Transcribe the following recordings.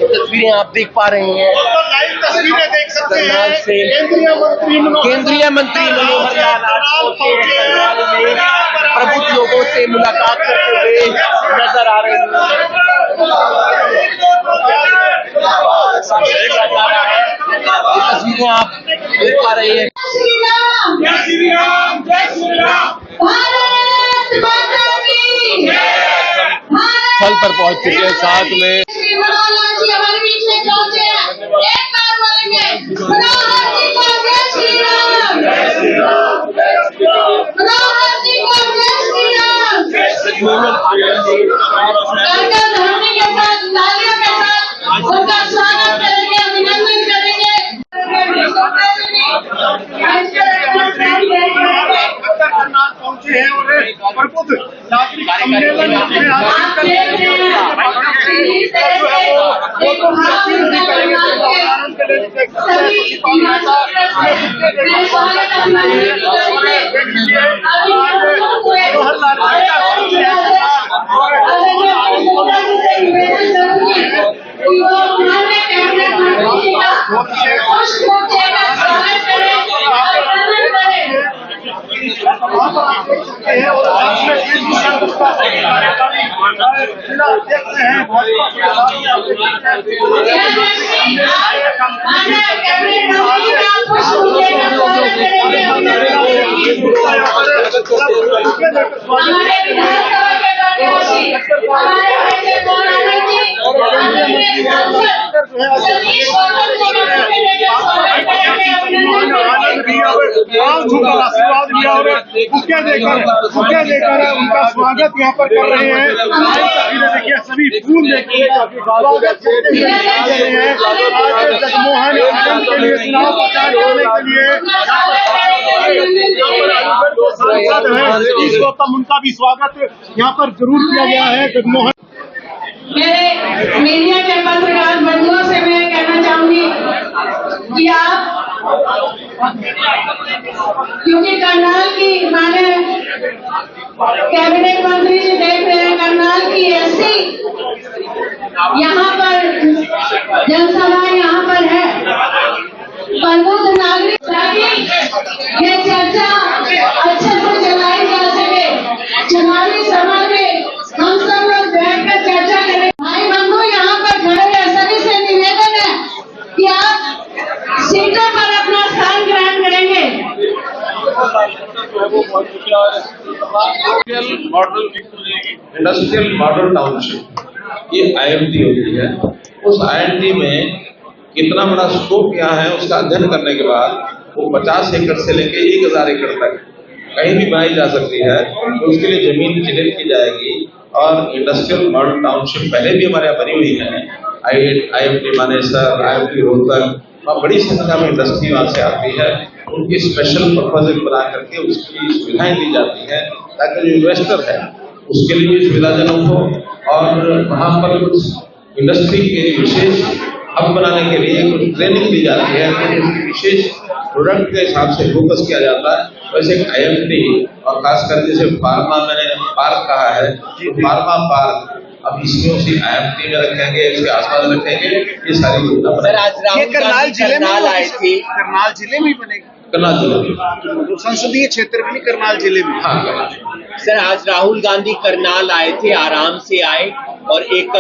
तस्वीरें आप देख पा रहे हैं, तस्वीरें देख सकते हैं। केंद्रीय मंत्री मनोहर लाल प्रबुद्ध लोगों से मुलाकात करते हुए नजर आ रहे हैं। ये तस्वीरें आप देख पा रहे हैं। स्थल पर पहुंच चुके हैं, साथ में उनका स्वागत करेंगे, अभिनंदन करेंगे। पहुंचे हैं और प्रबुद्ध नागरिक सम्मेलन आशीर्वाद लिया और बुके देकर उनका स्वागत यहाँ पर कर रहे हैं। देखिए सभी फूल देखिए स्वागत करते हुए हैं। आज जगमोहन आनंद के लिए चुनाव प्रचार करने के लिए सांसद है गौतम, उनका भी स्वागत यहाँ पर जरूर किया गया है। जगमोहन मेरे मीडिया के पत्रकार बंधुओं से मैं कहना चाहूंगी कि आप, क्योंकि करनाल की माने कैबिनेट मंत्री जी देख रहे हैं, करनाल की ऐसी यहाँ पर जनसभा यहाँ पर है, प्रबुद्ध नागरिक, ये चर्चा अच्छे से चलाई जा सके। चुनावी सभा में हम सब लोग बैठकर चर्चा करें। भाई बंधु यहाँ पर खड़े हैं, सभी से निवेदन है कि आप सीटों पर अपना स्थान ग्रहण करेंगे। इंडस्ट्रियल मॉडल टाउनशिप ये IMT होती है। उस IMT में कितना बड़ा स्कोप यहाँ है उसका अध्ययन करने के बाद वो 50 एकड़ से लेके 1000 एकड़ तक कहीं भी बनाई जा सकती है, तो उसके लिए जमीन चिन्हित की जाएगी। और इंडस्ट्रियल मॉडल टाउनशिप पहले भी हमारे यहाँ बनी हुई है। IMT मानेसर, IMT रोहतक, और बड़ी संख्या में इंडस्ट्री वहाँ से आती है। उनकी स्पेशल प्रपोजल बना करके उसकी सुविधाएं दी जाती है ताकि जो इन्वेस्टर है उसके लिए सुविधाजनक हो। और वहाँ पर कुछ इंडस्ट्री के विशेष हब बनाने के लिए कुछ ट्रेनिंग दी जाती है, तो उसकी विशेष प्रोडक्ट के हिसाब से फोकस किया जाता है। वैसे IMT और खासकर जैसे फार्मा, मैंने पार्क कहा है, तो फार्मा पार्क अब इसमें उसी IMT में रखेंगे, इसके आसपास रखेंगे। ये सारी योजना करनाल जिले में आए थे, करनाल जिले में बनेगा, करनाल जिले में संसदीय क्षेत्र में नहीं, करनाल जिले में। हाँ सर, आज राहुल गांधी करनाल आए थे, आराम से आए, और एक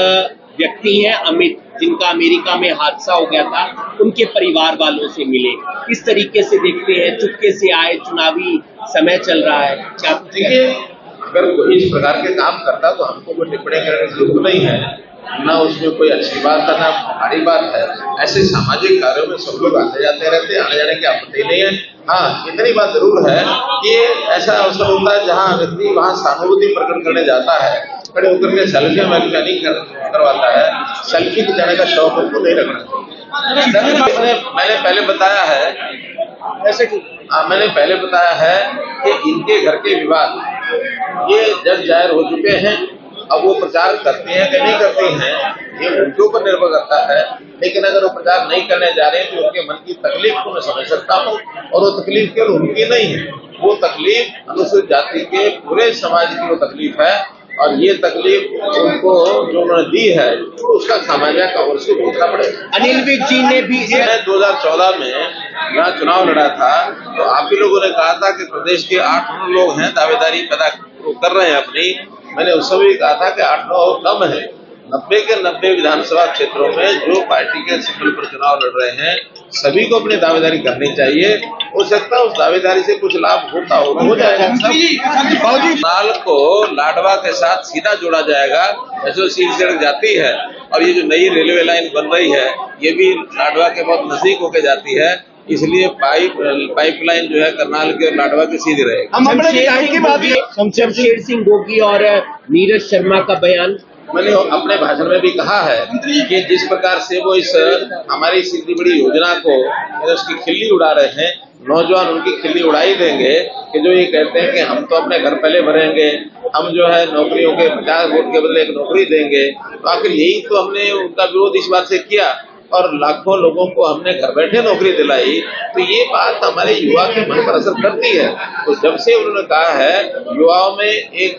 व्यक्ति हैं अमित, जिनका अमेरिका में हादसा हो गया था, उनके परिवार वालों से मिले। किस तरीके से देखते हैं, चुपके से आए, चुनावी समय चल रहा है, क्या देखिए अगर कोई इस प्रकार के काम करता तो हमको कोई टिप्पणी करने की जरूरत नहीं है, ना उसमें कोई अच्छी बात है ना भारी बात है। ऐसे सामाजिक कार्यों में सब लोग आते जाते रहते हैं, आने जाने की आपत्ति नहीं है। हाँ, इतनी बात जरूर है कि ऐसा अवसर होता है जहाँ व्यक्ति वहाँ सहानुभूति प्रकट करने जाता है, खड़े होकर के सेल्फी नहीं करवाता है। सेल्फी के जाने का शौक उनको नहीं रखना चाहिए। मैंने पहले बताया है, ऐसे मैंने पहले बताया है कि इनके घर के विवाद ये जज जाहिर हो चुके हैं अब वो प्रचार करती हैं कि नहीं करती हैं, ये उनके ऊपर निर्भर करता है। लेकिन अगर वो प्रचार नहीं करने जा रहे हैं तो उनके मन की तकलीफ को मैं समझ सकता हूँ, और वो तकलीफ केवल उनकी नहीं है, वो तकलीफ अनुसूचित जाति के पूरे समाज की वो तकलीफ है। और ये तकलीफ उनको जो उन्होंने दी है तो उसका सामान्य कांग्रेस को भुगतना पड़ेगा। अनिल विज जी ने भी 2014 में यहाँ चुनाव लड़ा था तो आप ही लोगों ने कहा था कि प्रदेश के 8 लोग हैं दावेदारी पैदा कर रहे हैं अपनी। मैंने उस समय कहा था कि 8-9 कम है। 90 के 90 विधानसभा क्षेत्रों में जो पार्टी के सिंबल पर चुनाव लड़ रहे हैं सभी को अपनी दावेदारी करनी चाहिए। हो सकता है उस दावेदारी से कुछ लाभ होता हो जाएगा। नाल को लाडवा के साथ सीधा जोड़ा जाएगा, ऐसे सीट सड़क जाती है। और ये जो नई रेलवे लाइन बन रही है ये भी लाडवा के बहुत नजदीक होके जाती है, इसलिए पाइपलाइन जो है करनाल के और लाडवा के सीधे रहेगी। शमशेर सिंह गोगी और नीरज शर्मा का बयान मैंने अपने भाषण में भी कहा है कि जिस प्रकार से वो इस हमारी इतनी बड़ी योजना को उसकी खिल्ली उड़ा रहे हैं, नौजवान उनकी खिल्ली उड़ाई देंगे कि जो ये कहते हैं कि हम तो अपने घर पहले भरेंगे, हम जो है नौकरियों के 50 वोट के बदले एक नौकरी देंगे। तो आखिर यही तो हमने उनका विरोध इस बात से किया और लाखों लोगों को हमने घर बैठे नौकरी दिलाई। तो ये बात हमारे युवा के मन पर असर करती है। तो जब से उन्होंने कहा है युवाओं में एक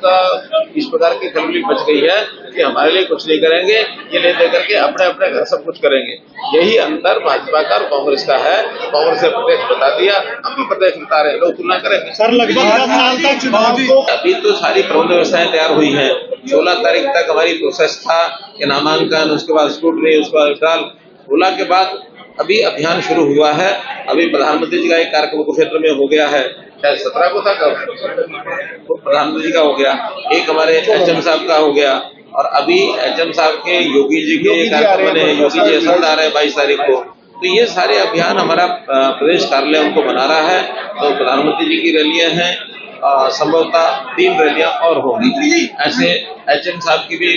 इस प्रकार की खलबली बच गई है कि हमारे लिए कुछ नहीं करेंगे, ये ले दे करके अपने अपने घर सब कुछ करेंगे। यही अंतर भाजपा का और कांग्रेस का है। कांग्रेस ने प्रत्यक्ष बता दिया, हम भी प्रत्यक्ष बता रहे हैं, लोग तुलना करेंगे। सर लगभग 10 साल तक चुनाव अभी तो सारी प्रबंध व्यवस्थाएं तैयार हुई हैं। 16 तारीख तक हमारी प्रोसेस था कि नामांकन, उसके बाद स्क्रूटनी, उसके बाद विड्रॉल। 16 के बाद अभी अभियान शुरू हुआ है। अभी प्रधानमंत्री जी का एक कार्यक्रम कुरुक्षेत्र में हो गया है, शायद 17 को था कब, तो प्रधानमंत्री जी का हो गया, एक हमारे HM साहब का हो गया, और अभी HM साहब के योगी जी के कार्यक्रम में योगी जी असंध आ रहे हैं 22 तारीख को। तो ये सारे अभियान हमारा प्रदेश कार्यालय उनको बना रहा है। तो प्रधानमंत्री जी की रैलियां हैं, संभवतः 3 रैलियां और होंगी। ऐसे HM साहब की भी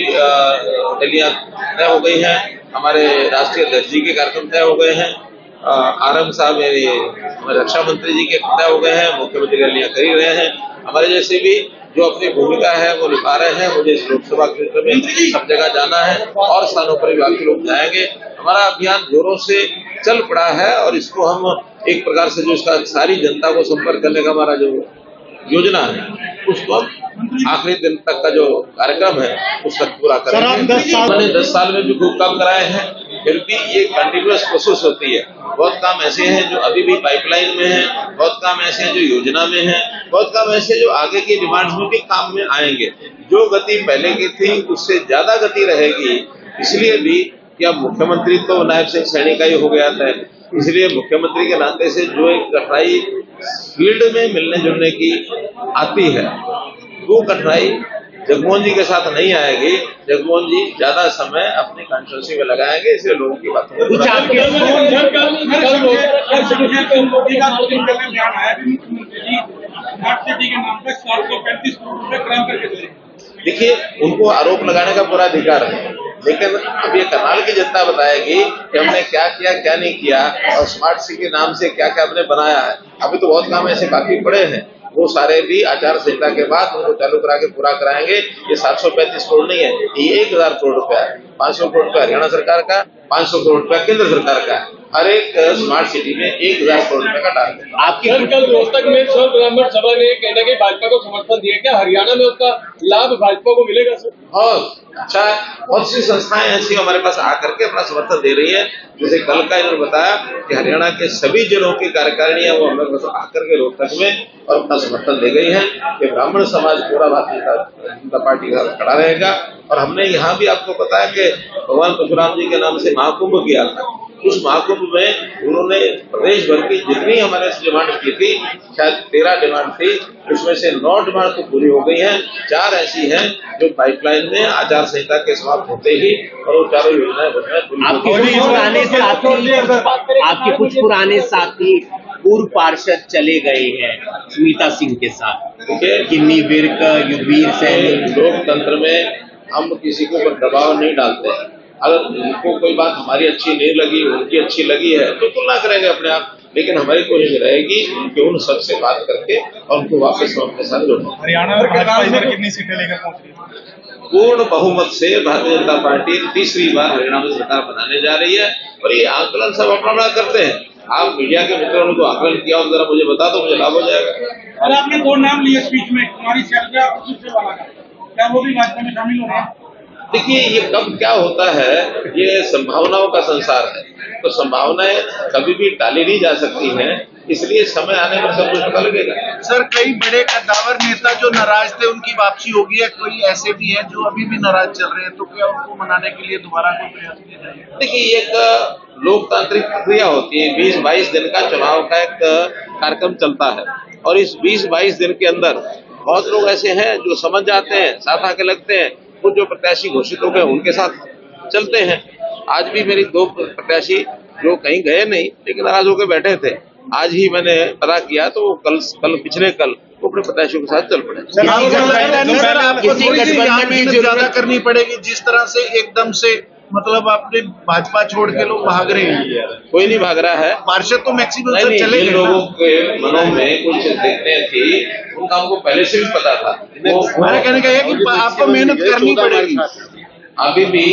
रैलियां तय हो गई हैं, हमारे राष्ट्रीय अध्यक्ष जी के कार्यक्रम तय हो गए हैं, RM साहब हमारे रक्षा मंत्री जी के तय हो गए हैं, मुख्यमंत्री रैलियां कर ही रहे हैं। हमारे जैसे भी जो अपनी भूमिका है वो निभा रहे हैं। मुझे इस लोकसभा क्षेत्र में सब जगह जाना है और स्थानों पर भी बाकी लोग जाएंगे। हमारा अभियान जोरों से चल पड़ा है और इसको हम एक प्रकार से जो इसका सारी जनता को संपर्क करने का हमारा जो योजना है उसको हम आखिरी दिन तक का जो कार्यक्रम है उस तक पूरा करेंगे। मैंने 10 साल में भी खूब काम कराए हैं, फिर भी ये कंटिन्यूअस प्रोसेस होती है। बहुत काम ऐसे हैं जो अभी भी पाइपलाइन में हैं, बहुत काम ऐसे हैं जो योजना में हैं, बहुत काम ऐसे जो आगे की डिमांड्स में भी काम में आएंगे। जो गति पहले की थी उससे ज्यादा गति रहेगी। इसलिए भी कि अब मुख्यमंत्री तो नायब सिंह सैनी का ही हो गया था, इसलिए मुख्यमंत्री के नाते से जो एक कठिनाई फील्ड में मिलने जुलने की आती है वो कठिनाई जगमोहन जी के साथ नहीं आएगी। जगमोहन जी ज्यादा समय अपनी कॉन्स्टिट्यूंसी में लगाएंगे, इसलिए लोगों की बातों को देखिए, उनको आरोप लगाने का पूरा अधिकार है, लेकिन अब ये करनाल की जनता बताएगी कि हमने क्या किया क्या नहीं किया और स्मार्ट सिटी के नाम से क्या क्या हमने बनाया है। अभी तो बहुत काम ऐसे बाकी पड़े हैं, वो सारे भी आचार संहिता के बाद उनको चालू करा के पूरा कराएंगे। ये 735 करोड़ नहीं है, ये 1000 करोड़ रुपया है। 500 करोड़ रुपया हरियाणा सरकार का, 500 करोड़ रुपया केंद्र सरकार का। हर एक स्मार्ट सिटी में 1000 करोड़ रुपए का टारगेट। आपकी कल रोहतक में सर्व ब्राह्मण सभा ने कहना कि भाजपा को समर्थन दिया, क्या हरियाणा में उसका लाभ भाजपा को मिलेगा सर? बहुत अच्छा, बहुत सी संस्थाएं ऐसी हमारे पास आकर के अपना समर्थन दे रही है। जैसे कल का इन्होंने बताया कि हरियाणा के सभी जिलों की कार्यकारिणियां वो हमारे पास आकर के रोहतक में और अपना समर्थन दे गई है कि ब्राह्मण समाज पूरा भारतीय जनता पार्टी का खड़ा रहेगा। और हमने यहाँ भी आपको बताया कि भगवान परशुराम जी के नाम से महाकुंभ किया था। उस महाकुंभ में उन्होंने प्रदेश भर की जितनी हमारे से डिमांड की थी, शायद 13 डिमांड थी, उसमें से 9 डिमांड तो पूरी हो गई हैं। 4 ऐसी हैं जो पाइपलाइन में आचार संहिता के समाप्त होते ही और वो चारों योजनाएं आपके कुछ पुराने साथी पूर्व पार्षद चले गए हैं स्मिता सिंह के साथ, किन्नी विर्क, युगवीर सैनी। लोकतंत्र में हम किसी को दबाव नहीं डालते हैं। अगर उनको कोई बात हमारी अच्छी नहीं लगी, उनकी अच्छी लगी है तो तुलना करेंगे अपने आप, लेकिन हमारी कोशिश रहेगी कि उन सबसे बात करके और उनको वापस हम अपने साथ जोड़ें। हरियाणा में भाजपा इधर कितनी सीटें लेकर पहुंच रही है? पूर्ण बहुमत से भारतीय जनता पार्टी तीसरी बार हरियाणा में सरकार बनाने जा रही है। और ये आकलन सब अपना अपना करते हैं। आप मीडिया के मित्रों ने जो आकलन किया हो जरा मुझे बता दो, मुझे लाभ हो जाएगा। और आपने 2 नाम लिए स्पीच में, कुमारी शैलजा और सुरजेवाला का, क्या वो भी भाजपा में शामिल हो रहे हैं? देखिए, ये कब क्या होता है, ये संभावनाओं का संसार है, तो संभावनाएं कभी भी टाली नहीं जा सकती हैं, इसलिए समय आने पर सब कुछ पता लगेगा। सर, कई बड़े कद्दावर नेता जो नाराज थे उनकी वापसी होगी है, कोई ऐसे भी हैं जो अभी भी नाराज चल रहे हैं, तो क्या उनको मनाने के लिए दोबारा कोई प्रयास किया जाएगा? देखिए, ये एक लोकतांत्रिक प्रक्रिया होती है। 20-22 दिन का चुनाव का एक कार्यक्रम चलता है और इस 20-22 दिन के अंदर बहुत लोग ऐसे हैं जो समझ जाते हैं, साथ आके लगते हैं, कुछ जो प्रत्याशी घोषित हो गए उनके साथ चलते हैं। आज भी मेरी 2 प्रत्याशी जो कहीं गए नहीं लेकिन नाराज होकर बैठे थे, आज ही मैंने पता किया तो वो पिछले कल वो अपने प्रत्याशियों के साथ चल पड़े। आपको थोड़ी ज्यादा करनी पड़ेगी, जिस तरह से एकदम से मतलब आपने भाजपा छोड़ के लोग भाग रहे हैं। कोई नहीं भाग रहा है, पार्षद तो मैक्सिमम नहीं, चले जिन लोगों के मनों में कुछ दिक्कतें थी उनका हमको पहले से भी पता था। मेरा कहने का है कि आपको मेहनत करनी पड़ेगी। अभी भी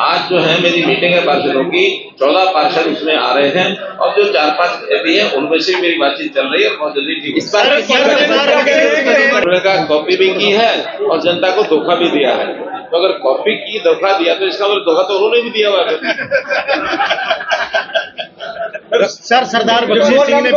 आज जो है मेरी मीटिंग है पार्षदों की, 14 पार्षद उसमें आ रहे हैं और जो 4-5 भी है उनमें से मेरी बातचीत चल रही है, बहुत जल्दी ठीक। इस बार कॉपी भी की है और जनता को धोखा भी दिया है, तो अगर कॉपी की धोखा दिया तो इसका मतलब धोखा तो उन्होंने भी दिया हुआ है। सर, सरदार बख्शी सिंह ने